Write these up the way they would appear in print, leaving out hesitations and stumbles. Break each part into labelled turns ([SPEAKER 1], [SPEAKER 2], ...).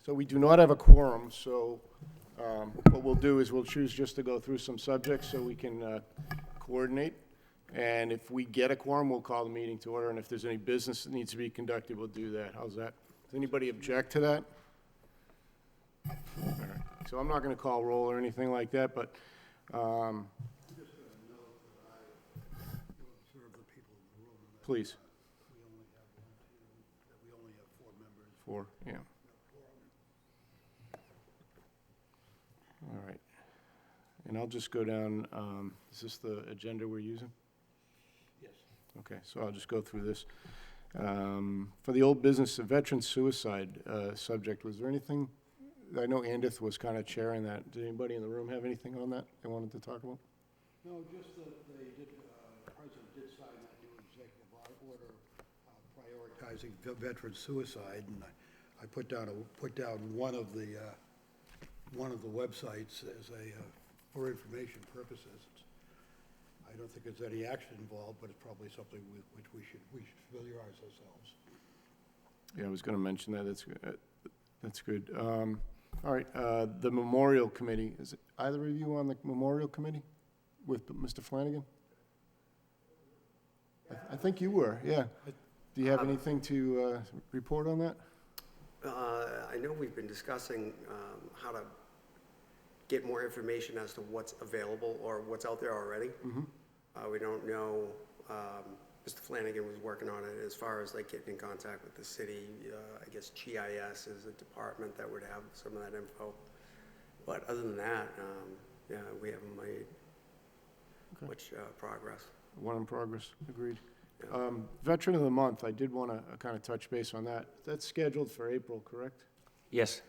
[SPEAKER 1] So we do not have a quorum, so what we'll do is we'll choose just to go through some subjects so we can coordinate. And if we get a quorum, we'll call the meeting to order, and if there's any business that needs to be conducted, we'll do that. How's that? Does anybody object to that? All right. So I'm not going to call roll or anything like that, but
[SPEAKER 2] I'm just going to note that I observe the people in the room. And that,
[SPEAKER 1] please.
[SPEAKER 2] we only have that we only have 4 members.
[SPEAKER 1] 4, yeah. All right. And I'll just go down, is this the agenda we're using?
[SPEAKER 2] Yes.
[SPEAKER 1] Okay, so I'll just go through this. For the old business, the veteran suicide subject, was there anything? I know Andith was kind of chairing that. Did anybody in the room have anything on that they wanted to talk about?
[SPEAKER 2] No, just that they did, the president did sign that new executive order prioritizing veteran suicide, and I put down one of the websites as for information purposes. I don't think there's any action involved, but it's probably something with which we should familiarize ourselves.
[SPEAKER 1] Yeah, I was going to mention that. That's good. All right, the Memorial Committee. Is it either of you on the Memorial Committee with Mr. Flanagan? I think you were, yeah. Do you have anything to report on that?
[SPEAKER 3] I know we've been discussing how to get more information as to what's available or what's out there already.
[SPEAKER 1] Mm-hmm.
[SPEAKER 3] We don't know, Mr. Flanagan was working on it as far as like getting in contact with the city. I guess GIS is a department that would have some of that info. But other than that, yeah, we haven't made much progress.
[SPEAKER 1] One in progress, agreed.
[SPEAKER 3] Yeah.
[SPEAKER 1] Veteran of the Month, I did want to kind of touch base on that. That's scheduled for April, correct?
[SPEAKER 4] Yes,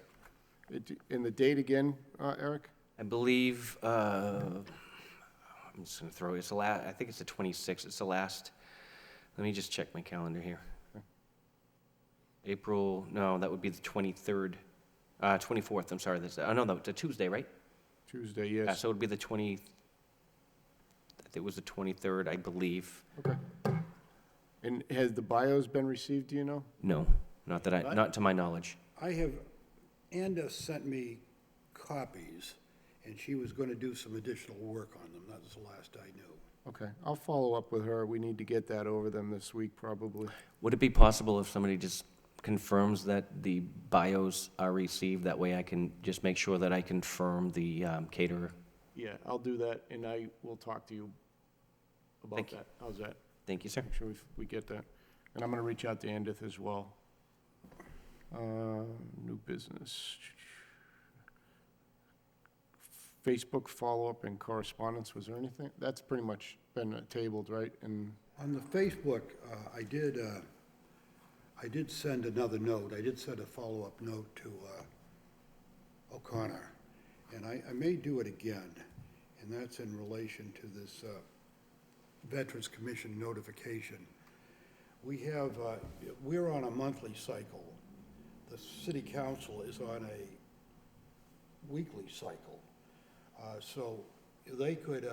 [SPEAKER 1] And the date again, Eric?
[SPEAKER 4] I believe, I'm just going to throw it, it's the last, I think it's the 26th, it's the last, let me just check my calendar here.
[SPEAKER 1] Okay.
[SPEAKER 4] April, no, that would be the 23rd, 24th, I'm sorry, that's, oh no, it's a Tuesday, right?
[SPEAKER 1] Tuesday, yes.
[SPEAKER 4] So it would be the I think it was the 23rd, I believe.
[SPEAKER 1] Okay. And has the bios been received, do you know?
[SPEAKER 4] No, not to my knowledge.
[SPEAKER 2] I have, Anda sent me copies, and she was going to do some additional work on them. That was the last I knew.
[SPEAKER 1] Okay, I'll follow up with her. We need to get that over them this week, probably.
[SPEAKER 4] Would it be possible if somebody just confirms that the bios are received? That way I can just make sure that I confirm the caterer.
[SPEAKER 1] Yeah, I'll do that, and I will talk to you about
[SPEAKER 4] Thank you.
[SPEAKER 1] that. How's that?
[SPEAKER 4] Thank you, sir.
[SPEAKER 1] Make sure we get that. And I'm going to reach out to Andith as well. New business. Facebook follow-up and correspondence, was there anything? That's pretty much been tabled, right? And
[SPEAKER 2] On the Facebook, I did send another note. I did send a follow-up note to O'Connor, and I may do it again, and that's in relation to this Veterans Commission notification. We're on a monthly cycle. The City Council is on a weekly cycle. So they could,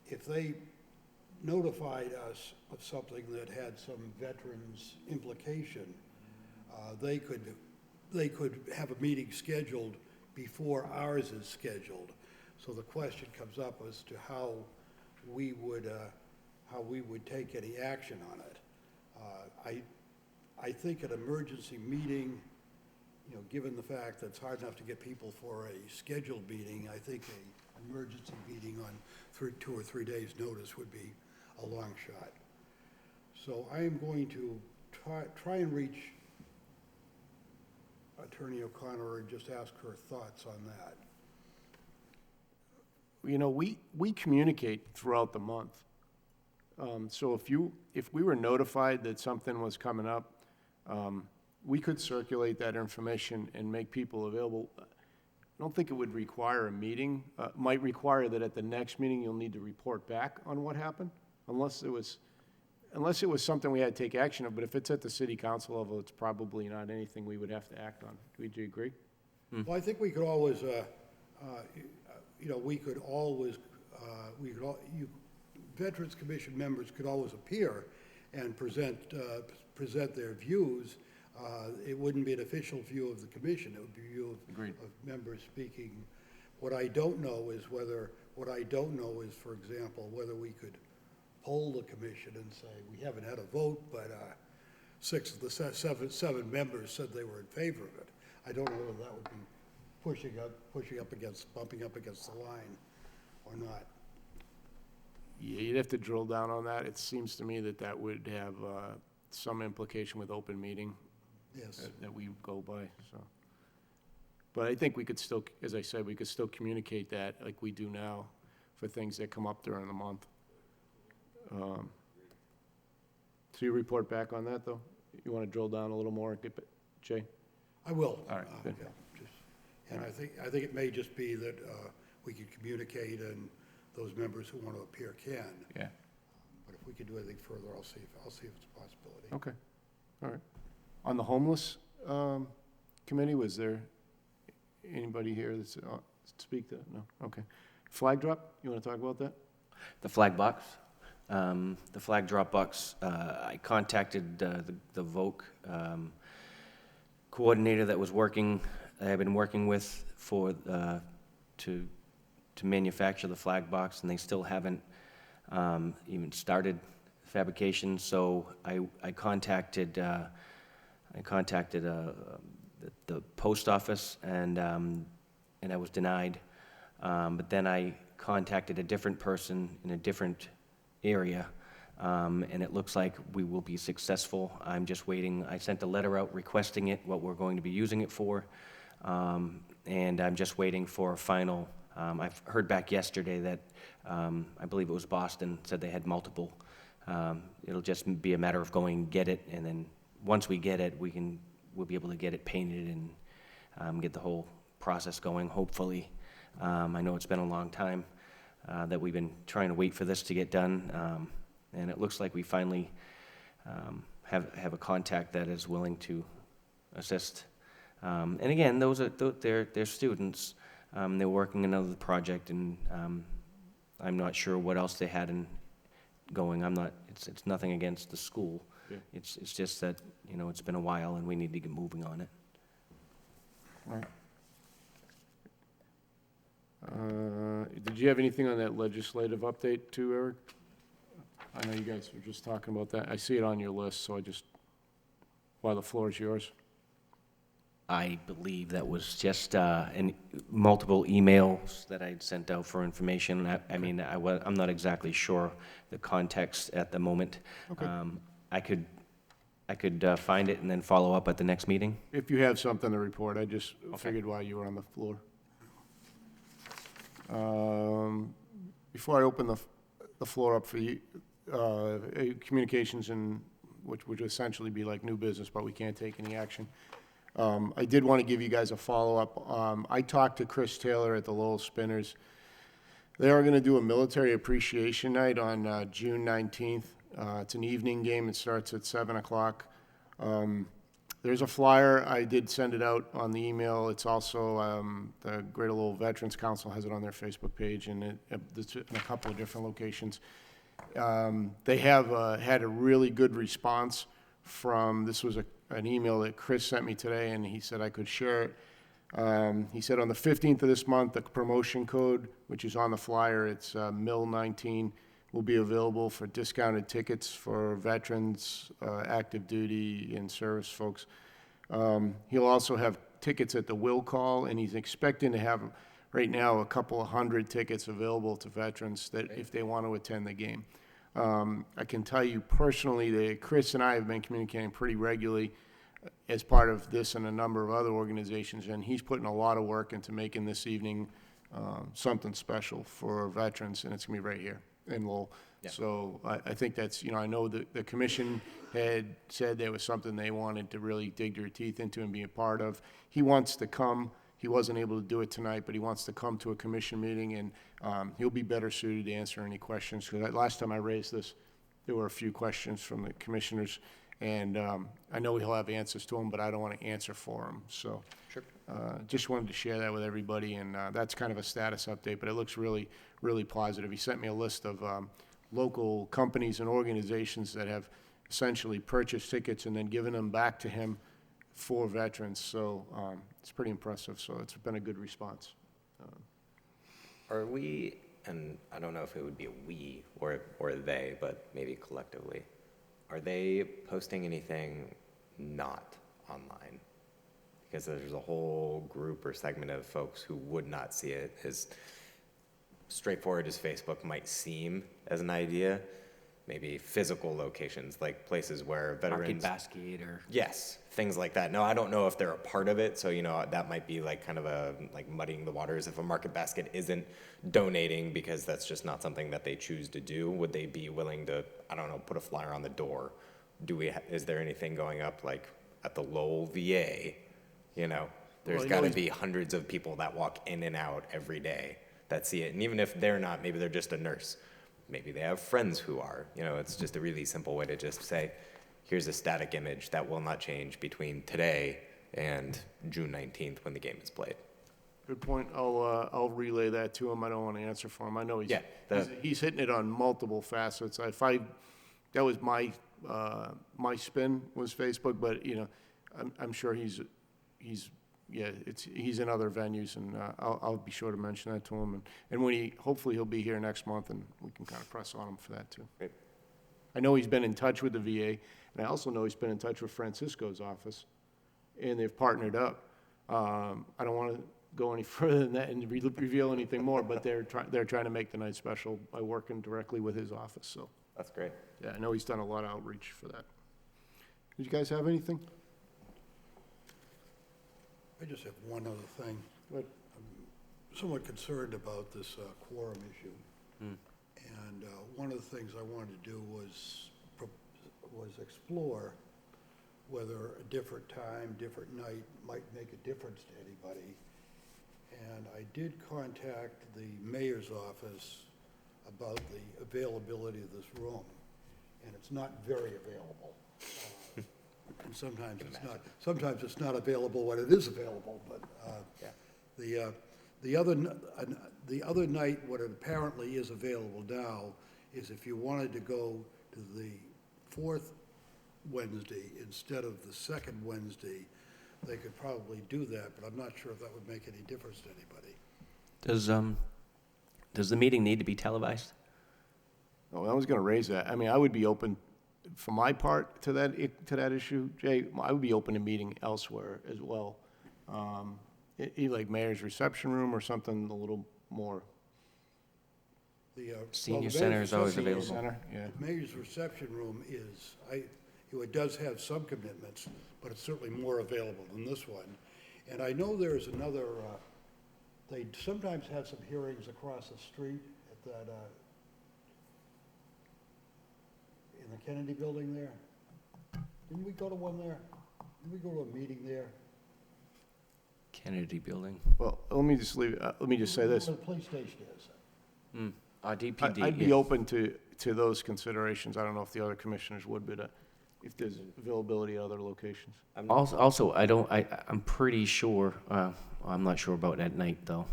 [SPEAKER 2] if they notified us of something that had some veterans implication, they could have a meeting scheduled before ours is scheduled. So the question comes up as to how we would take any action on it. I think an emergency meeting, you know, given the fact that it's hard enough to get people for a scheduled meeting, I think an emergency meeting on 2 or 3 days' notice would be a long shot. So I am going to try and reach Attorney O'Connor and just ask her thoughts on that.
[SPEAKER 1] you know, we communicate throughout the month. So if we were notified that something was coming up, we could circulate that information and make people available. I don't think it would require a meeting. Might require that at the next meeting you'll need to report back on what happened, unless it was something we had to take action of. But if it's at the city council level, it's probably not anything we would have to act on. Do you agree?
[SPEAKER 2] Well, I think we could always, Veterans Commission members could always appear and present their views. It wouldn't be an official view of the commission, it would be a view
[SPEAKER 1] Agreed.
[SPEAKER 2] of members speaking. What I don't know is, for example, whether we could poll the commission and say, we haven't had a vote, but six of the seven members said they were in favor of it. I don't know whether that would be bumping up against the line or not.
[SPEAKER 1] Yeah, you'd have to drill down on that. It seems to me that that would have some implication with open meeting
[SPEAKER 2] Yes.
[SPEAKER 1] that we go by, so. But I think we could still, as I said, we could still communicate that like we do now for things that come up during the month. So you report back on that, though? You want to drill down a little more, Jay?
[SPEAKER 2] I will.
[SPEAKER 1] All right, good.
[SPEAKER 2] Yeah, and I think it may just be that we could communicate and those members who want to appear can.
[SPEAKER 1] Yeah,
[SPEAKER 2] But if we could do anything further, I'll see if it's a possibility.
[SPEAKER 1] okay, all right. On the homeless committee, was there anybody here that's speak to? No, okay. Flag drop, you want to talk about that?
[SPEAKER 4] The flag box, the flag drop box, I contacted the VOC coordinator that was working, I've been working with for, to manufacture the flag box, and they still haven't even started fabrication, so I contacted the post office, and I was denied. But then I contacted a different person in a different area, and it looks like we will be successful. I'm just waiting. I sent a letter out requesting it, what we're going to be using it for, and I'm just waiting for a final. I've heard back yesterday that I believe it was Boston said they had multiple. It'll just be a matter of going and get it, and then once we get it, we'll be able to get it painted and get the whole process going, hopefully. I know it's been a long time that we've been trying to wait for this to get done, and it looks like we finally have a contact that is willing to assist. And again, they're students. They're working another project, and I'm not sure what else they had in going. It's nothing against the school.
[SPEAKER 1] Yeah.
[SPEAKER 4] It's just that, it's been a while and we need to get moving on it.
[SPEAKER 1] All right. Did you have anything on that legislative update too, Eric? I know you guys were just talking about that. I see it on your list, so the floor is yours.
[SPEAKER 4] I believe that was just multiple emails that I'd sent out for information. I'm not exactly sure the context at the moment.
[SPEAKER 1] Okay.
[SPEAKER 4] I could find it and then follow up at the next meeting.
[SPEAKER 1] If you have something to report, I just figured while you were on the floor. Before I open the floor up for you, communications, which would essentially be like new business, but we can't take any action. I did want to give you guys a follow-up. I talked to Chris Taylor at the Lowell Spinners. They are going to do a military appreciation night on June 19th. It's an evening game. It starts at 7 o'clock. There's a flyer. I did send it out on the email. It's also the Greater Lowell Veterans Council has it on their Facebook page, and it's in a couple of different locations. They have had a really good response from, this was an email that Chris sent me today, and he said I could share it. He said on the 15th of this month, the promotion code, which is on the flyer, it's MIL19, will be available for discounted tickets for veterans, active duty, and service folks. He'll also have tickets at the will call, and he's expecting to have, right now, a couple of hundred tickets available to veterans that if they want to attend the game. I can tell you personally that Chris and I have been communicating pretty regularly as part of this and a number of other organizations, and he's putting a lot of work into making this evening something special for veterans, and it's going to be right here in Lowell.
[SPEAKER 4] Yeah.
[SPEAKER 1] So I think that's, I know that the commission had said there was something they wanted to really dig their teeth into and be a part of. He wants to come. He wasn't able to do it tonight, but he wants to come to a commission meeting, and he'll be better suited to answer any questions. Because last time I raised this, there were a few questions from the commissioners, and I know he'll have answers to them, but I don't want to answer for him. So
[SPEAKER 4] Sure.
[SPEAKER 1] just wanted to share that with everybody, and that's kind of a status update, but it looks really, really positive. He sent me a list of local companies and organizations that have essentially purchased tickets and then given them back to him for veterans, so it's pretty impressive, so it's been a good response.
[SPEAKER 5] Are we, and I don't know if it would be a we or they, but maybe collectively, are they posting anything not online? Because there's a whole group or segment of folks who would not see it as straightforward as Facebook might seem as an idea. Maybe physical locations, like places where
[SPEAKER 4] Market
[SPEAKER 5] veterans.
[SPEAKER 4] basket or,
[SPEAKER 5] Yes, things like that. No, I don't know if they're a part of it, so, that might be like kind of like muddying the waters. If a market basket isn't donating because that's just not something that they choose to do, would they be willing to, I don't know, put a flyer on the door? Is there anything going up like at the Lowell VA? There's got to be hundreds of people that walk in and out every day that see it. And even if they're not, maybe they're just a nurse. Maybe they have friends who are. It's just a really simple way to just say, here's a static image that will not change between today and June 19th when the game is played.
[SPEAKER 1] Good point. I'll relay that to him. I don't want to answer for him. I know
[SPEAKER 5] Yeah,
[SPEAKER 1] he's hitting it on multiple facets. That was my spin was Facebook, but I'm sure he's in other venues, and I'll be sure to mention that to him. And hopefully he'll be here next month, and we can kind of press on him for that too.
[SPEAKER 5] Great.
[SPEAKER 1] I know he's been in touch with the VA, and I also know he's been in touch with Francisco's office, and they've partnered up. I don't want to go any further than that and reveal anything more, but they're trying to make the night special by working directly with his office. So
[SPEAKER 5] That's great.
[SPEAKER 1] yeah, I know he's done a lot of outreach for that. Did you guys have anything?
[SPEAKER 2] I just have one other thing.
[SPEAKER 1] Good.
[SPEAKER 2] I'm somewhat concerned about this quorum issue. And one of the things I wanted to do was explore whether a different time, different night might make a difference to anybody. And I did contact the mayor's office about the availability of this room, and it's not very available. And sometimes it's not available when it is available, but the other night, what it apparently is available now is if you wanted to go to the fourth Wednesday instead of the second Wednesday, they could probably do that, but I'm not sure if that would make any difference to anybody.
[SPEAKER 4] does the meeting need to be televised?
[SPEAKER 1] Oh, I was going to raise that. I mean, I would be open, for my part, to that issue, Jay. I would be open to meeting elsewhere as well, like mayor's reception room or something a little more.
[SPEAKER 4] Senior center is always
[SPEAKER 2] Senior
[SPEAKER 4] available.
[SPEAKER 1] Center, yeah.
[SPEAKER 2] The mayor's reception room it does have some commitments, but it's certainly more available than this one. And I know there's another, they sometimes have some hearings across the street at that, in the Kennedy building there. Didn't we go to one there? Didn't we go to a meeting there?
[SPEAKER 4] Kennedy Building.
[SPEAKER 1] Well, let me just say this.
[SPEAKER 2] Where the police station is.
[SPEAKER 4] DPD.
[SPEAKER 1] I'd be open to those considerations. I don't know if the other commissioners would, but if there's availability at other locations.
[SPEAKER 4] Also, I'm pretty sure, I'm not sure about at night, though.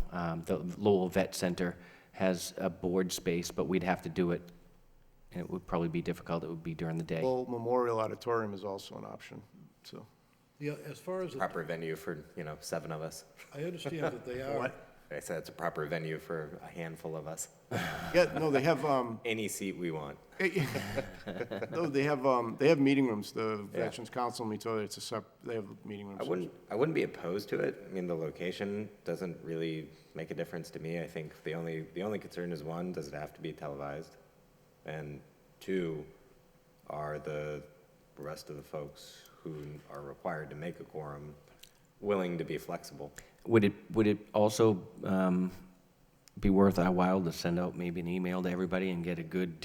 [SPEAKER 4] The Lowell Vet Center has a board space, but we'd have to do it, and it would probably be difficult. It would be during the day.
[SPEAKER 1] Well, Memorial Auditorium is also an option, so.
[SPEAKER 2] Yeah, as far as,
[SPEAKER 5] Proper venue for, 7 of us.
[SPEAKER 2] I understand that they are.
[SPEAKER 1] What?
[SPEAKER 5] I said it's a proper venue for a handful of us.
[SPEAKER 1] Yeah, no, they have,
[SPEAKER 5] Any seat we want.
[SPEAKER 1] no, they have meeting rooms. The Veterans Council meets over there. They have meeting rooms.
[SPEAKER 5] I wouldn't be opposed to it. I mean, the location doesn't really make a difference to me. I think the only concern is, one, does it have to be televised? And two, are the rest of the folks who are required to make a quorum willing to be flexible?
[SPEAKER 4] Would it also be worth our while to send out maybe an email to everybody and get a good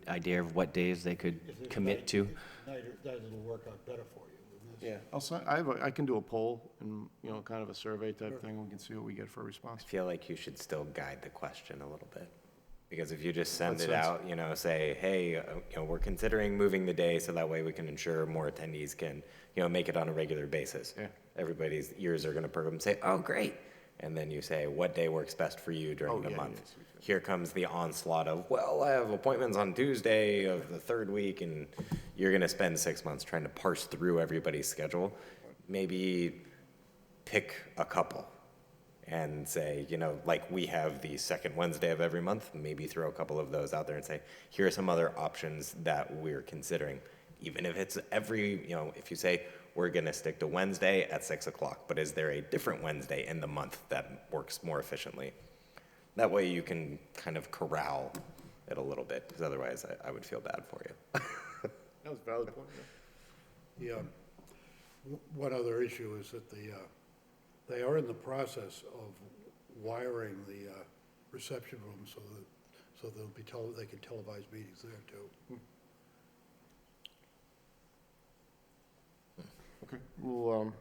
[SPEAKER 4] idea of what days they could
[SPEAKER 2] If there's
[SPEAKER 4] commit to?
[SPEAKER 2] That'll work out better for you than this.
[SPEAKER 1] Yeah, I can do a poll and, kind of a survey type thing. We can see what we get for a response.
[SPEAKER 5] I feel like you should still guide the question a little bit. Because if you just send
[SPEAKER 1] What
[SPEAKER 5] it
[SPEAKER 1] sense?
[SPEAKER 5] out, say, hey, we're considering moving the day so that way we can ensure more attendees can, make it on a regular basis.
[SPEAKER 1] Yeah.
[SPEAKER 5] Everybody's ears are going to perk up and say, oh, great. and then you say, what day works best for you during
[SPEAKER 1] Oh,
[SPEAKER 5] the
[SPEAKER 1] yeah,
[SPEAKER 5] month?
[SPEAKER 1] yes, exactly.
[SPEAKER 5] Here comes the onslaught of, well, I have appointments on Tuesday of the third week, and you're gonna spend 6 months trying to parse through everybody's schedule. Maybe pick a couple and say, like we have the second Wednesday of every month, maybe throw a couple of those out there and say, here are some other options that we're considering. Even if it's if you say, we're gonna stick to Wednesday at 6 o'clock, but is there a different Wednesday in the month that works more efficiently? That way you can kind of corral it a little bit, because otherwise I would feel bad for you.
[SPEAKER 1] That was a valid point, yeah.
[SPEAKER 2] One other issue is that they are in the process of wiring the reception room so they can televise meetings there too.
[SPEAKER 1] Okay, we'll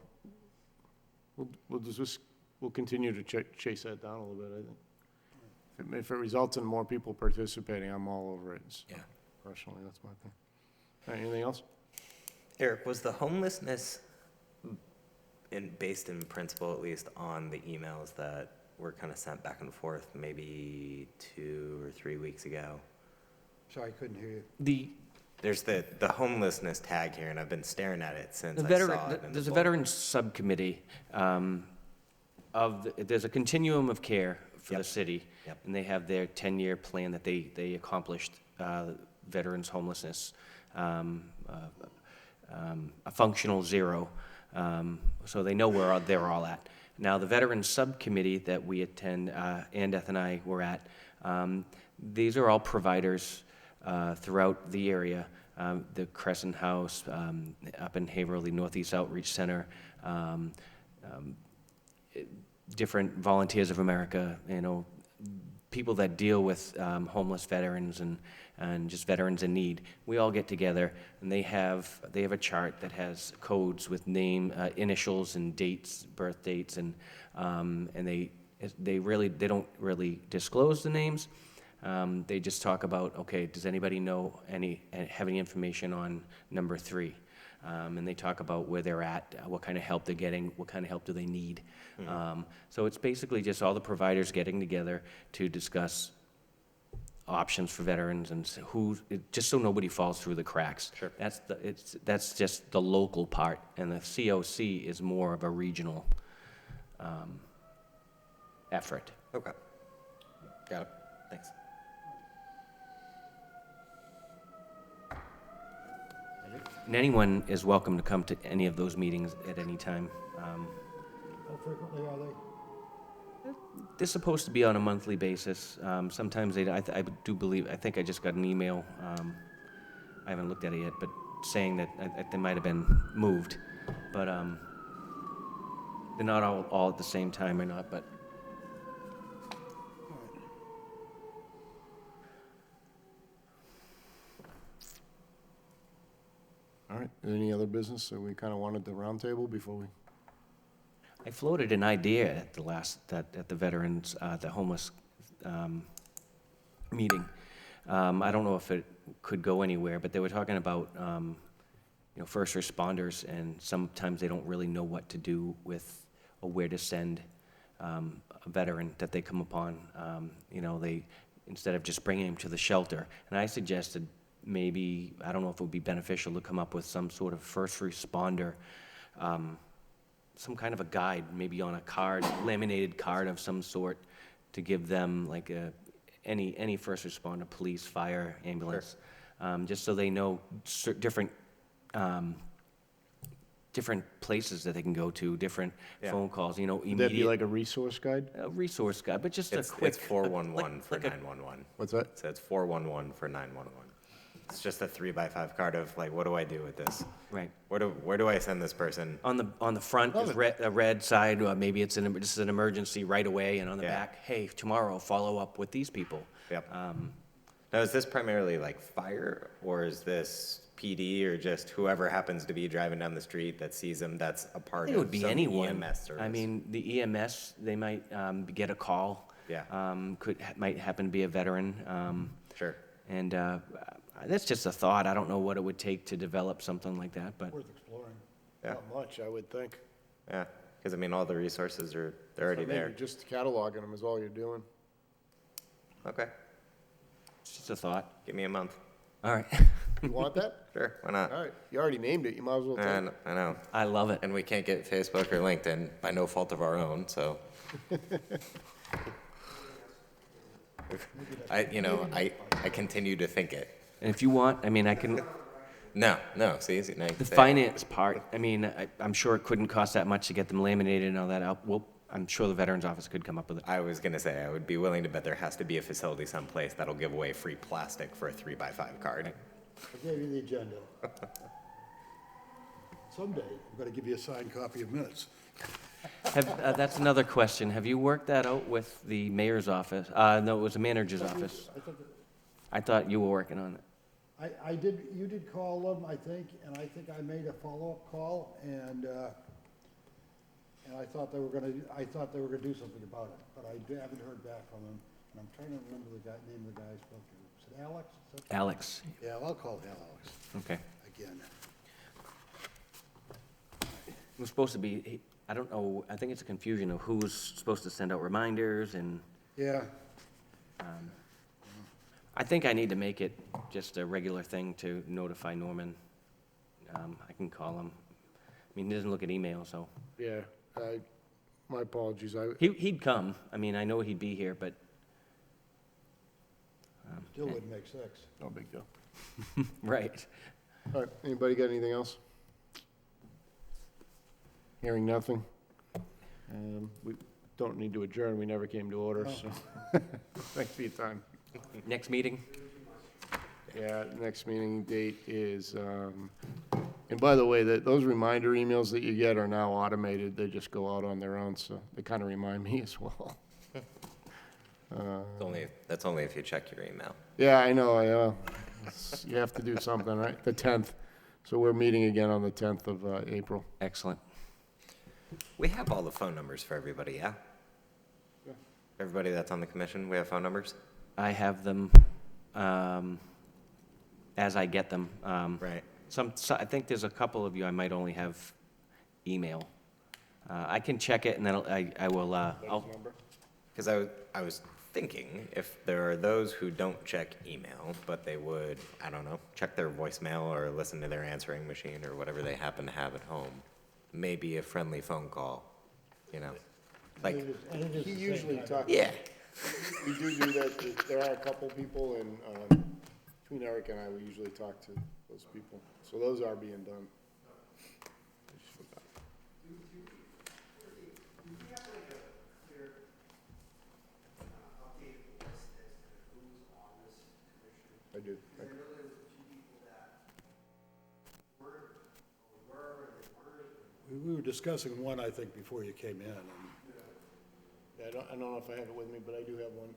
[SPEAKER 1] continue to chase that down a little bit, I think. If it results in more people participating, I'm all over it.
[SPEAKER 5] Yeah.
[SPEAKER 1] Personally, that's my thing. All right, anything else?
[SPEAKER 5] Eric, was the homelessness based in principle, at least, on the emails that were kind of sent back and forth maybe 2 or 3 weeks ago?
[SPEAKER 2] Sorry, I couldn't hear you.
[SPEAKER 5] There's the homelessness tag here, and I've been staring at it since
[SPEAKER 4] The
[SPEAKER 5] I
[SPEAKER 4] veteran,
[SPEAKER 5] saw it in the
[SPEAKER 4] there's a
[SPEAKER 5] book.
[SPEAKER 4] veterans subcommittee there's a continuum of care for the
[SPEAKER 5] Yep.
[SPEAKER 4] city.
[SPEAKER 5] Yep.
[SPEAKER 4] And they have their 10-year plan that they accomplished veterans homelessness, a functional zero. So they know where they're all at. Now, the veterans subcommittee that we attend, Andeth and I were at, these are all providers throughout the area. The Crescent House, up in Haverhill, the Northeast Outreach Center, different Volunteers of America, people that deal with homeless veterans and just veterans in need. We all get together, and they have a chart that has codes with name, initials, and dates, birth dates, and they don't really disclose the names. They just talk about, okay, does anybody have any information on number 3? And they talk about where they're at, what kind of help they're getting, what kind of help do they need. So it's basically just all the providers getting together to discuss options for veterans and just so nobody falls through the cracks.
[SPEAKER 5] Sure.
[SPEAKER 4] That's just the local part, and the COC is more of a regional effort.
[SPEAKER 5] Okay. Got it. Thanks.
[SPEAKER 4] And anyone is welcome to come to any of those meetings at any time.
[SPEAKER 2] How frequently are they?
[SPEAKER 4] They're supposed to be on a monthly basis. Sometimes I think I just got an email, I haven't looked at it yet, but saying that they might have been moved. But they're not all at the same time or not, but
[SPEAKER 1] All right, any other business that we kind of wanted the roundtable before we?
[SPEAKER 4] I floated an idea at the veterans, the homeless meeting. I don't know if it could go anywhere, but they were talking about first responders, and sometimes they don't really know what to do with or where to send a veteran that they come upon. They instead of just bringing him to the shelter, and I suggested maybe, I don't know if it would be beneficial to come up with some sort of first responder, some kind of a guide, maybe on a card, laminated card of some sort, to give them like any first responder, police, fire, ambulance, just so they know different places that they can go to, different phone calls,
[SPEAKER 1] Would that be
[SPEAKER 4] immediate
[SPEAKER 1] like a resource guide?
[SPEAKER 4] resource guide, but just
[SPEAKER 5] It's
[SPEAKER 4] a quick.
[SPEAKER 5] 411 for
[SPEAKER 4] like a-
[SPEAKER 5] 911.
[SPEAKER 1] What's that?
[SPEAKER 5] So it's 411 for 911. It's just a 3x5 card of like, what do I do with this?
[SPEAKER 4] Right.
[SPEAKER 5] Where do I send this person?
[SPEAKER 4] On the front is a red side, or maybe it's just an emergency right away, and on the
[SPEAKER 5] Yeah.
[SPEAKER 4] back, hey, tomorrow follow up with these people.
[SPEAKER 5] Yep. Now, is this primarily like fire, or is this PD, or just whoever happens to be driving down the street that sees them that's a
[SPEAKER 4] I
[SPEAKER 5] part
[SPEAKER 4] think it
[SPEAKER 5] of
[SPEAKER 4] would be
[SPEAKER 5] some
[SPEAKER 4] anyone.
[SPEAKER 5] EMS service?
[SPEAKER 4] I mean, the EMS, they might get a call.
[SPEAKER 5] Yeah.
[SPEAKER 4] Might happen to be a veteran.
[SPEAKER 5] Sure.
[SPEAKER 4] And that's just a thought. I don't know what it would take to develop something like that, but
[SPEAKER 2] Worth exploring.
[SPEAKER 5] Yeah.
[SPEAKER 1] Not much, I would think.
[SPEAKER 5] Yeah. because I mean, all the resources they're already
[SPEAKER 1] Maybe
[SPEAKER 5] there.
[SPEAKER 1] just cataloging them is all you're doing.
[SPEAKER 5] Okay,
[SPEAKER 4] It's just a thought.
[SPEAKER 5] give me a month.
[SPEAKER 4] All right.
[SPEAKER 1] You want that?
[SPEAKER 5] Sure, why not?
[SPEAKER 1] All right, you already named it, you might as well take
[SPEAKER 5] And
[SPEAKER 1] it.
[SPEAKER 5] I know,
[SPEAKER 4] I love it.
[SPEAKER 5] and we can't get Facebook or LinkedIn by no fault of our own, so. I continue to think it.
[SPEAKER 4] And if you want, I mean, I can,
[SPEAKER 5] No, see, now you can
[SPEAKER 4] the
[SPEAKER 5] say it.
[SPEAKER 4] finance part, I mean, I'm sure it couldn't cost that much to get them laminated and all that out. Well, I'm sure the Veterans Office could come up with it.
[SPEAKER 5] I was gonna say, I would be willing to bet there has to be a facility someplace that'll give away free plastic for a 3x5 card.
[SPEAKER 2] I gave you the agenda. Someday, I'm gonna give you a signed copy of minutes.
[SPEAKER 4] That's another question. Have you worked that out with the mayor's office? No, it was the manager's office.
[SPEAKER 2] I think
[SPEAKER 4] I thought you were working on it.
[SPEAKER 2] I did, you did call them, I think, and I think I made a follow-up call, and I thought they were gonna do something about it, but I haven't heard back from them, and I'm trying to remember the guy, name of the guy I spoke to. Is it Alex? Is that-
[SPEAKER 4] Alex,
[SPEAKER 2] Yeah, I'll call Alex
[SPEAKER 4] okay.
[SPEAKER 2] again.
[SPEAKER 4] It was supposed to be, I don't know, I think it's a confusion of who's supposed to send out reminders, and
[SPEAKER 2] Yeah,
[SPEAKER 4] I think I need to make it just a regular thing to notify Norman. I can call him. I mean, he doesn't look at email, so.
[SPEAKER 1] Yeah, my apologies,
[SPEAKER 4] He'd come. I mean, I know he'd be here, but,
[SPEAKER 2] still wouldn't make sense.
[SPEAKER 1] no big deal.
[SPEAKER 4] right.
[SPEAKER 1] All right, anybody got anything else? Hearing nothing. We don't need to adjourn, we never came to order, so. Thanks for your time.
[SPEAKER 4] Next meeting?
[SPEAKER 1] Yeah, next meeting date is, and by the way, those reminder emails that you get are now automated, they just go out on their own, so they kind of remind me as well.
[SPEAKER 5] That's only if you check your email.
[SPEAKER 1] Yeah, I know, you have to do something, right? The 10th, so we're meeting again on the 10th of April.
[SPEAKER 4] Excellent.
[SPEAKER 5] We have all the phone numbers for everybody, yeah? Everybody that's on the commission, we have phone numbers?
[SPEAKER 4] I have them as I get them.
[SPEAKER 5] Right.
[SPEAKER 4] I think there's a couple of you I might only have email. I can check it, and then I will, I'll,
[SPEAKER 5] Because I was thinking, if there are those who don't check email, but they would, I don't know, check their voicemail or listen to their answering machine or whatever they happen to have at home, maybe a friendly phone call, you know? Like,
[SPEAKER 1] He usually talks.
[SPEAKER 5] yeah,
[SPEAKER 1] We do that, there are a couple people, and between Eric and I, we usually talk to those people, so those are being done. I just forgot. I do.
[SPEAKER 2] We were discussing one, I think, before you came in, and
[SPEAKER 1] Yeah, I don't know if I have it with me, but I do have one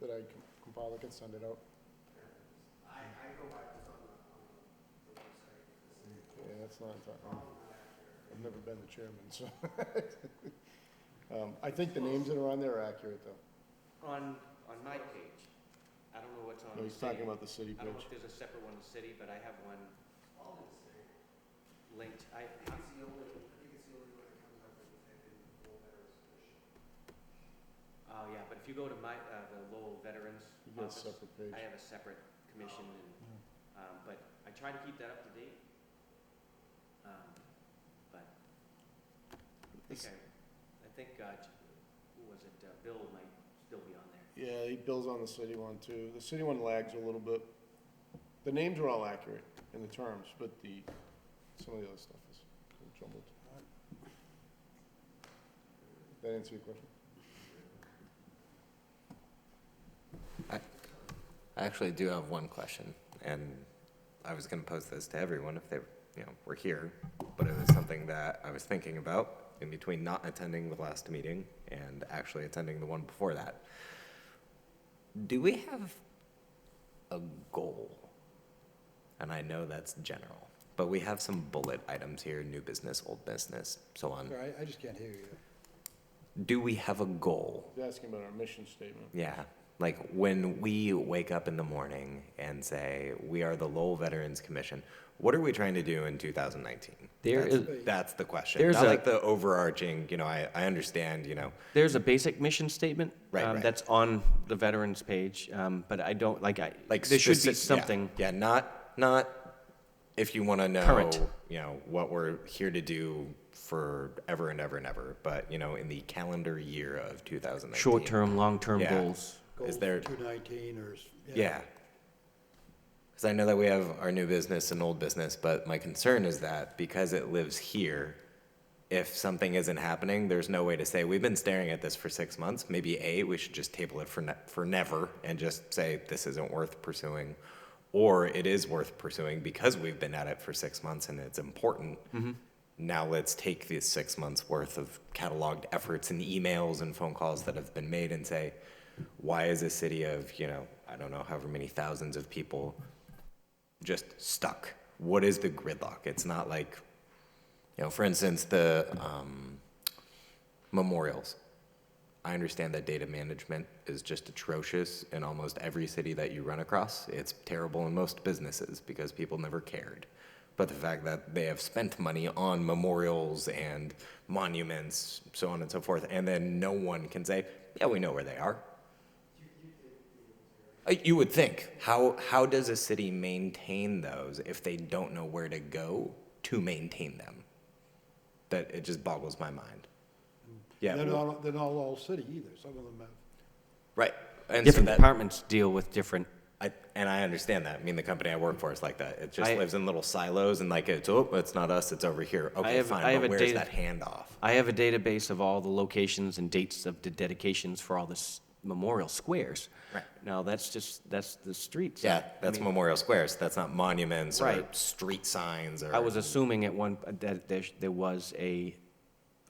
[SPEAKER 1] that I can compile, I can send it out. Yeah, that's not, I've never been the chairman, so. I think the names that are on there are accurate, though.
[SPEAKER 4] on my page, I don't know what's on
[SPEAKER 1] No,
[SPEAKER 4] the
[SPEAKER 1] he's talking
[SPEAKER 4] city.
[SPEAKER 1] about the city
[SPEAKER 4] I don't know
[SPEAKER 1] page.
[SPEAKER 4] if there's a separate one in the city, but I have one linked. Oh, yeah, but if you go to the Lowell Veterans
[SPEAKER 1] You get a
[SPEAKER 4] Office,
[SPEAKER 1] separate page.
[SPEAKER 4] I have a separate commission, and, but I try to keep that up to date. But I think, who was it, Bill might still be on there.
[SPEAKER 1] Yeah, he bills on the city one, too. The city one lags a little bit. The names are all accurate in the terms, but some of the other stuff is jumbled. That answer your question?
[SPEAKER 5] I actually do have one question, and I was gonna pose this to everyone if they, were here, but it was something that I was thinking about in between not attending the last meeting and actually attending the one before that. Do we have a goal? And I know that's general, but we have some bullet items here, new business, old business, so on.
[SPEAKER 2] sorry, I just can't hear you.
[SPEAKER 5] Do we have a goal?
[SPEAKER 1] He's asking about our mission statement.
[SPEAKER 5] Yeah, Like when we wake up in the morning and say, we are the Lowell Veterans Commission, what are we trying to do in 2019? That's the question.
[SPEAKER 4] there's
[SPEAKER 5] Not
[SPEAKER 4] a-
[SPEAKER 5] like the overarching, I understand,
[SPEAKER 4] There's a basic mission statement
[SPEAKER 5] Right.
[SPEAKER 4] that's on the veterans page, but I don't,
[SPEAKER 5] like
[SPEAKER 4] there should be
[SPEAKER 5] specific-
[SPEAKER 4] something.
[SPEAKER 5] Yeah, not if you want to know,
[SPEAKER 4] Current.
[SPEAKER 5] what we're here to do forever and ever and ever, but, in the calendar year of 2019.
[SPEAKER 4] Short-term, long-term
[SPEAKER 5] Yeah.
[SPEAKER 4] goals.
[SPEAKER 2] Goals
[SPEAKER 5] there-
[SPEAKER 2] for 219 or,
[SPEAKER 5] Yeah. Because I know that we have our new business and old business, but my concern is that because it lives here, if something isn't happening, there's no way to say, we've been staring at this for 6 months. Maybe we should just table it for never and just say this isn't worth pursuing. Or it is worth pursuing because we've been at it for 6 months and it's important. Now let's take these 6 months worth of cataloged efforts and emails and phone calls that have been made and say, why is a city of, I don't know, however many thousands of people just stuck? What is the gridlock? It's not like, for instance, the memorials. I understand that data management is just atrocious in almost every city that you run across. It's terrible in most businesses because people never cared. But the fact that they have spent money on memorials and monuments, so on and so forth, and then no one can say, yeah, we know where they are. You would think. How does a city maintain those if they don't know where to go to maintain them? That it just boggles my mind. Yeah,
[SPEAKER 2] they're not all city either. Some of them have.
[SPEAKER 5] right. And
[SPEAKER 4] Different
[SPEAKER 5] so that,
[SPEAKER 4] departments deal with different,
[SPEAKER 5] and I understand that. I mean, the company I work for is like that. It just
[SPEAKER 4] I-
[SPEAKER 5] lives in little silos and like it's not us, it's over here. Okay,
[SPEAKER 4] have-
[SPEAKER 5] fine,
[SPEAKER 4] I have
[SPEAKER 5] but
[SPEAKER 4] a
[SPEAKER 5] where's
[SPEAKER 4] data-
[SPEAKER 5] that handoff?
[SPEAKER 4] I have a database of all the locations and dates of the dedications for all the memorial squares.
[SPEAKER 5] Right.
[SPEAKER 4] Now, that's the streets.
[SPEAKER 5] Yeah, that's memorial squares. That's not monuments or
[SPEAKER 4] Right.
[SPEAKER 5] street signs or.
[SPEAKER 4] I was assuming that there was a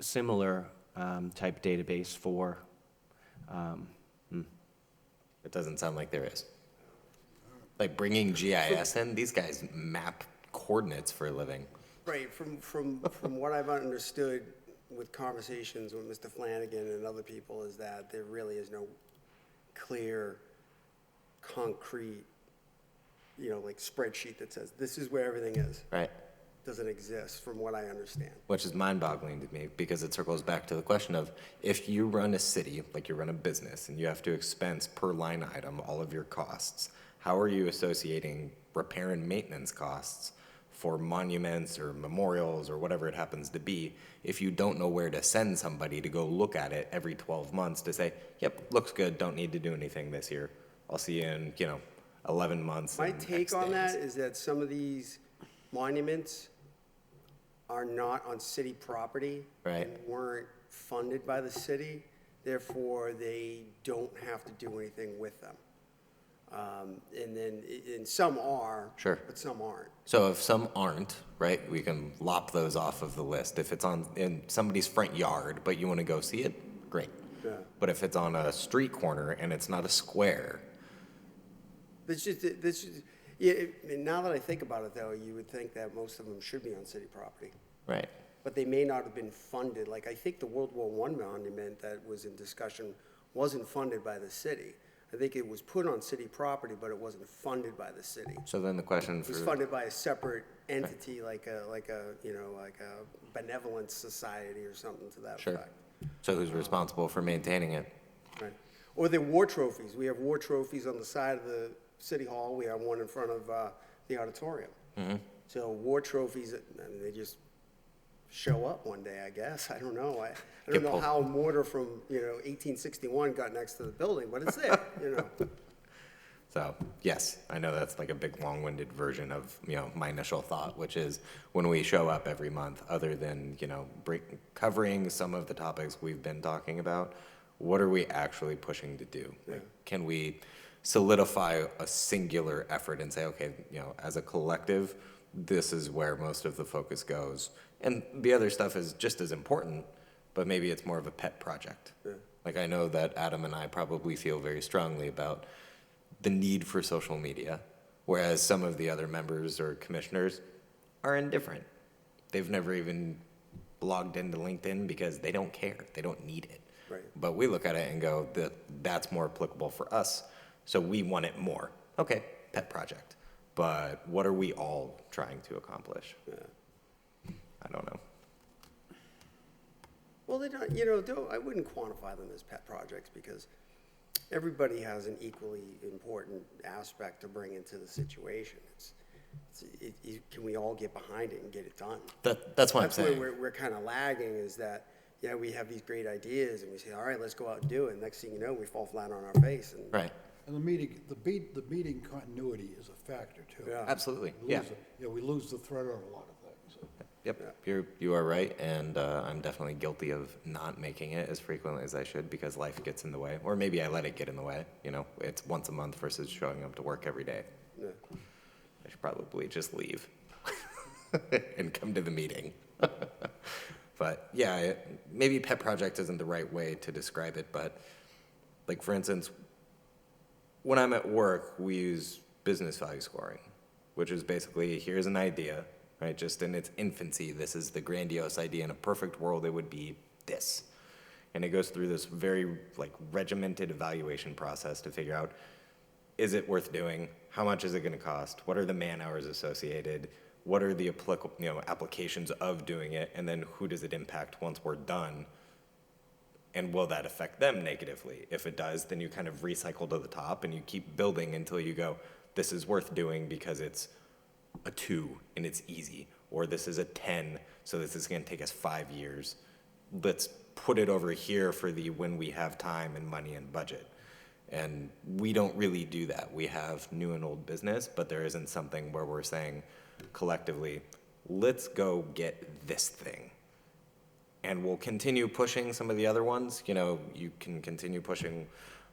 [SPEAKER 4] similar type database for,
[SPEAKER 5] It doesn't sound like there is. Like bringing GIS in, these guys map coordinates for a living.
[SPEAKER 3] Right, from what I've understood with conversations with Mr. Flanagan and other people is that there really is no clear, concrete, like spreadsheet that says, this is where everything is.
[SPEAKER 5] Right.
[SPEAKER 3] Doesn't exist, from what I understand.
[SPEAKER 5] Which is mind-boggling to me because it circles back to the question of if you run a city, like you run a business, and you have to expense per line item all of your costs, how are you associating repair and maintenance costs for monuments or memorials or whatever it happens to be if you don't know where to send somebody to go look at it every 12 months to say, yep, looks good, don't need to do anything this year. I'll see you in, 11 months.
[SPEAKER 3] My
[SPEAKER 5] and
[SPEAKER 3] take
[SPEAKER 5] X
[SPEAKER 3] on that
[SPEAKER 5] days."
[SPEAKER 3] is that some of these monuments are not on city property.
[SPEAKER 5] Right.
[SPEAKER 3] And weren't funded by the city, therefore they don't have to do anything with them. And some are.
[SPEAKER 5] Sure.
[SPEAKER 3] But some aren't.
[SPEAKER 5] So if some aren't, right, we can lop those off of the list. If it's in somebody's front yard, but you want to go see it, great.
[SPEAKER 3] Yeah.
[SPEAKER 5] But if it's on a street corner and it's not a square,
[SPEAKER 3] Now that I think about it though, you would think that most of them should be on city property.
[SPEAKER 5] right,
[SPEAKER 3] But they may not have been funded. Like, I think the World War I monument that was in discussion wasn't funded by the city. I think it was put on city property, but it wasn't funded by the city.
[SPEAKER 5] so then the question
[SPEAKER 3] It was
[SPEAKER 5] for,
[SPEAKER 3] funded by a separate entity, like a benevolent society or something to that
[SPEAKER 5] Sure.
[SPEAKER 3] effect.
[SPEAKER 5] so who's responsible for maintaining it?
[SPEAKER 3] Right. Or the war trophies. We have war trophies on the side of the city hall. We have one in front of the auditorium. So war trophies, I mean, they just show up one day, I guess. I don't know. I
[SPEAKER 5] Get
[SPEAKER 3] don't know
[SPEAKER 5] pulled.
[SPEAKER 3] how mortar from 1861 got next to the building, but it's there.
[SPEAKER 5] So, yes, I know that's like a big long-winded version of, my initial thought, which is when we show up every month, other than, covering some of the topics we've been talking about, what are we actually pushing to do?
[SPEAKER 3] Yeah.
[SPEAKER 5] Like, can we solidify a singular effort and say, okay, as a collective, this is where most of the focus goes. And the other stuff is just as important, but maybe it's more of a pet project.
[SPEAKER 3] Yeah.
[SPEAKER 5] Like I know that Adam and I probably feel very strongly about the need for social media, whereas some of the other members or commissioners are indifferent. They've never even logged into LinkedIn because they don't care. They don't need it.
[SPEAKER 3] Right.
[SPEAKER 5] But we look at it and go, that's more applicable for us, so we want it more. Okay, pet project. But what are we all trying to accomplish?
[SPEAKER 3] Yeah.
[SPEAKER 5] I don't know.
[SPEAKER 3] Well, they don't, I wouldn't quantify them as pet projects because everybody has an equally important aspect to bring into the situation. Can we all get behind it and get it done?
[SPEAKER 5] That's what I'm
[SPEAKER 3] That's
[SPEAKER 5] saying.
[SPEAKER 3] where we're kind of lagging, is that, yeah, we have these great ideas and we say, all right, let's go out and do it. Next thing you know, we fall flat on our face. And
[SPEAKER 5] Right,
[SPEAKER 2] And the meeting continuity is a factor too.
[SPEAKER 3] Yeah.
[SPEAKER 5] absolutely,
[SPEAKER 2] We
[SPEAKER 5] yeah.
[SPEAKER 2] lose we lose the thread on a lot of things.
[SPEAKER 5] Yep, you are right, and I'm definitely guilty of not making it as frequently as I should because life gets in the way, or maybe I let it get in the way. It's once a month versus showing up to work every day.
[SPEAKER 3] yeah.
[SPEAKER 5] I should probably just leave and come to the meeting. But yeah, maybe pet project isn't the right way to describe it, but like for instance, when I'm at work, we use business value scoring, which is basically here's an idea, right? Just in its infancy, this is the grandiose idea. In a perfect world, it would be this. And it goes through this very regimented evaluation process to figure out, is it worth doing? How much is it going to cost? What are the man hours associated? What are the applications of doing it? And then who does it impact once we're done? And will that affect them negatively? If it does, then you kind of recycle to the top and you keep building until you go, this is worth doing because it's a 2 and it's easy. Or this is a 10, so this is going to take us 5 years. Let's put it over here for the when we have time and money and budget. And we don't really do that. We have new and old business, but there isn't something where we're saying collectively, let's go get this thing. And we'll continue pushing some of the other ones. You can continue pushing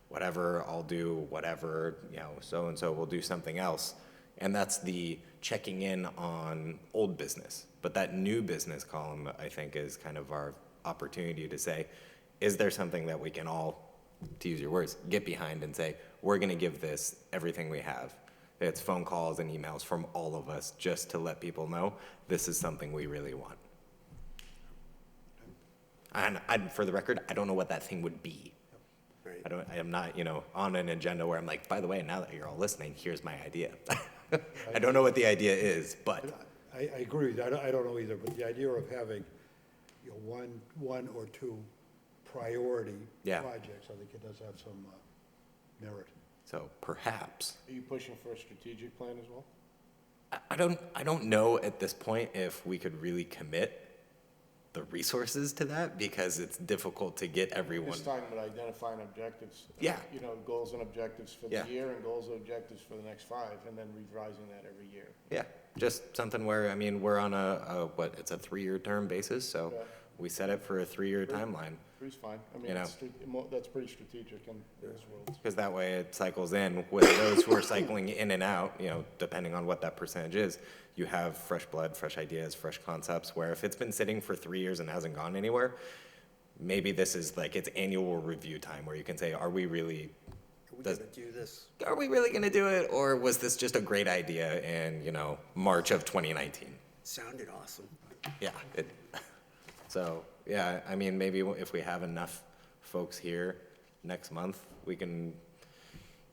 [SPEAKER 5] whatever, I'll do whatever, so-and-so will do something else. And that's the checking in on old business. But that new business column, I think, is kind of our opportunity to say, is there something that we can all, to use your words, get behind and say, we're going to give this everything we have. It's phone calls and emails from all of us just to let people know this is something we really want. And for the record, I don't know what that thing would be.
[SPEAKER 3] Right.
[SPEAKER 5] I am not, on an agenda where I'm like, by the way, now that you're all listening, here's my idea. I don't know what the idea is, but
[SPEAKER 2] I agree with you. I don't know either, but the idea of having, one or two priority
[SPEAKER 5] Yeah.
[SPEAKER 2] projects, I think it does have some merit.
[SPEAKER 5] so perhaps.
[SPEAKER 1] Are you pushing for a strategic plan as well?
[SPEAKER 5] I don't know at this point if we could really commit the resources to that because it's difficult to get everyone.
[SPEAKER 1] Just talking about identifying objectives.
[SPEAKER 5] Yeah.
[SPEAKER 1] Goals and objectives for
[SPEAKER 5] Yeah.
[SPEAKER 1] the year and goals and objectives for the next 5, and then revising that every year.
[SPEAKER 5] Yeah, just something where, we're on it's a 3-year term basis, so
[SPEAKER 1] Yeah.
[SPEAKER 5] we set it for a 3-year timeline.
[SPEAKER 1] 3's fine. I mean,
[SPEAKER 5] You know.
[SPEAKER 1] that's pretty strategic in this world.
[SPEAKER 5] Because that way it cycles in with those who are cycling in and out, depending on what that percentage is. You have fresh blood, fresh ideas, fresh concepts, where if it's been sitting for 3 years and hasn't gone anywhere, maybe this is its annual review time where you can say, are we really
[SPEAKER 3] Are we going to do this?
[SPEAKER 5] are we really going to do it? Or was this just a great idea in, March of 2019?
[SPEAKER 3] Sounded awesome.
[SPEAKER 5] Yeah. So, yeah, maybe if we have enough folks here next month, we can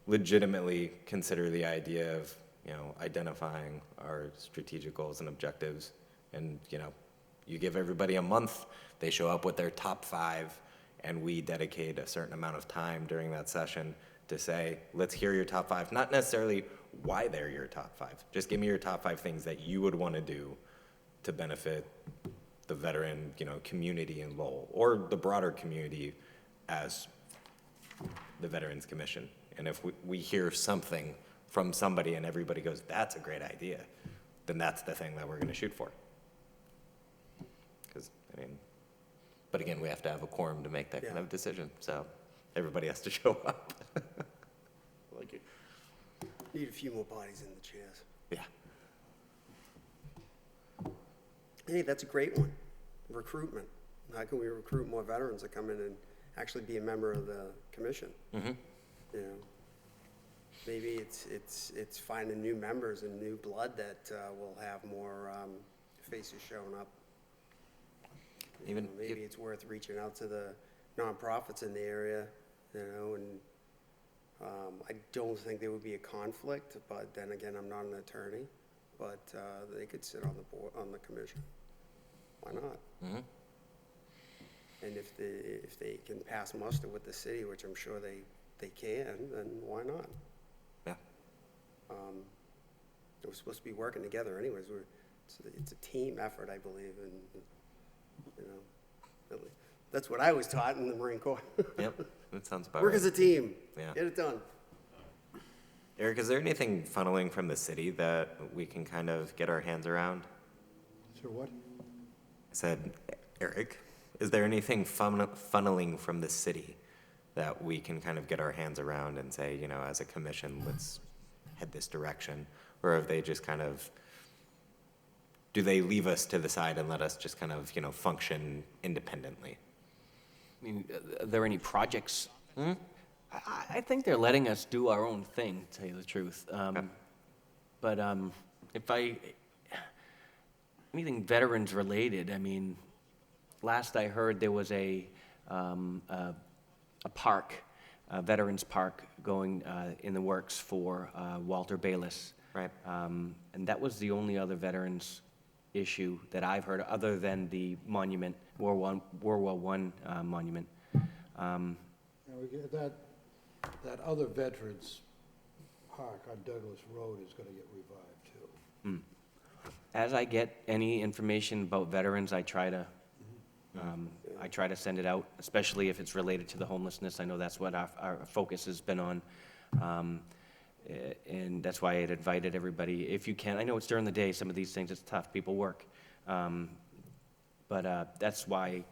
[SPEAKER 5] legitimately consider the idea of, identifying our strategic goals and objectives. And, you give everybody a month, they show up with their top 5, and we dedicate a certain amount of time during that session to say, let's hear your top 5, not necessarily why they're your top 5. Just give me your top 5 things that you would want to do to benefit the veteran, community in Lowell, or the broader community as the Veterans Commission. And if we hear something from somebody and everybody goes, that's a great idea, then that's the thing that we're going to shoot for. Because, but again, we have to have a quorum to make that kind
[SPEAKER 3] Yeah.
[SPEAKER 5] of decision, so everybody has to show up.
[SPEAKER 1] I like it.
[SPEAKER 3] Need a few more bodies in the chairs.
[SPEAKER 5] Yeah.
[SPEAKER 3] Hey, that's a great one. Recruitment. How can we recruit more veterans to come in and actually be a member of the commission?
[SPEAKER 5] Mm-hmm.
[SPEAKER 3] Maybe it's finding new members and new blood that will have more faces showing up.
[SPEAKER 5] Even
[SPEAKER 3] Maybe it's worth reaching out to the nonprofits in the area, you know, and I don't think there would be a conflict, but then again, I'm not an attorney, but they could sit on the board, on the commission. Why not?
[SPEAKER 5] Mm-hmm.
[SPEAKER 3] And if they can pass muster with the city, which I'm sure they can, then why not?
[SPEAKER 5] Yeah.
[SPEAKER 3] We're supposed to be working together anyways. It's a team effort, I believe, and, you know, that's what I was taught in the Marine Corps.
[SPEAKER 5] Yep, that sounds about
[SPEAKER 3] Work
[SPEAKER 5] right.
[SPEAKER 3] as a team.
[SPEAKER 5] Yeah.
[SPEAKER 3] Get it done.
[SPEAKER 5] Eric, is there anything funneling from the city that we can kind of get our hands around?
[SPEAKER 2] So what?
[SPEAKER 5] I said, Eric, is there anything funneling from the city that we can kind of get our hands around and say, you know, as a commission, let's head this direction? Or have they just kind of, do they leave us to the side and let us just kind of, you know, function independently?
[SPEAKER 4] I mean, are there any projects? I think they're letting us do our own thing, to tell you the truth. But anything veterans related, I mean, last I heard there was a park, a veterans park going in the works for Walter Bayless.
[SPEAKER 5] Right.
[SPEAKER 4] And that was the only other veterans issue that I've heard, other than the monument, World War I monument.
[SPEAKER 2] And we get that other Veterans Park on Douglas Road is gonna get revived too.
[SPEAKER 4] As I get any information about veterans, I try to send it out, especially if it's related to the homelessness. I know that's what our focus has been on. And that's why I had invited everybody, if you can. I know it's during the day, some of these things, it's tough, people work. But that's why,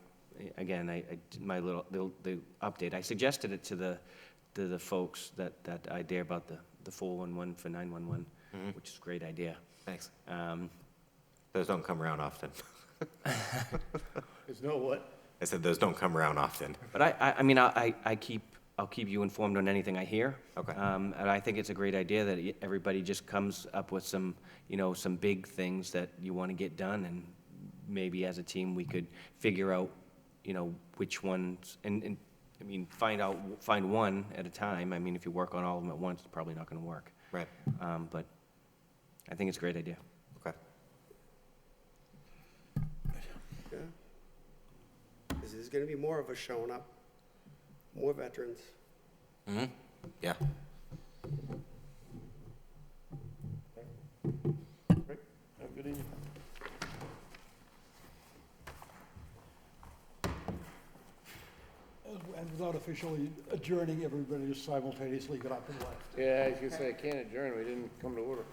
[SPEAKER 4] again, I did my the update. I suggested it to the folks that idea about the 411 for 911, which is a great idea.
[SPEAKER 5] Thanks. Those don't come around often.
[SPEAKER 1] There's no what?
[SPEAKER 5] I said those don't come around often.
[SPEAKER 4] But I mean, I'll keep you informed on anything I hear.
[SPEAKER 5] Okay.
[SPEAKER 4] And I think it's a great idea that everybody just comes up with some, you know, some big things that you want to get done, and maybe as a team we could figure out, you know, which ones, and I mean, find one at a time. I mean, if you work on all of them at once, it's probably not going to work.
[SPEAKER 5] Right.
[SPEAKER 4] But I think it's a great idea.
[SPEAKER 5] Okay.
[SPEAKER 3] Yeah. Because there's gonna be more of us showing up, more veterans.
[SPEAKER 5] Mm-hmm. Yeah.
[SPEAKER 1] Right, have a good evening.
[SPEAKER 2] And without officially adjourning, everybody just simultaneously got up and left.
[SPEAKER 1] Yeah, I was gonna say, I can't adjourn, we didn't come to order.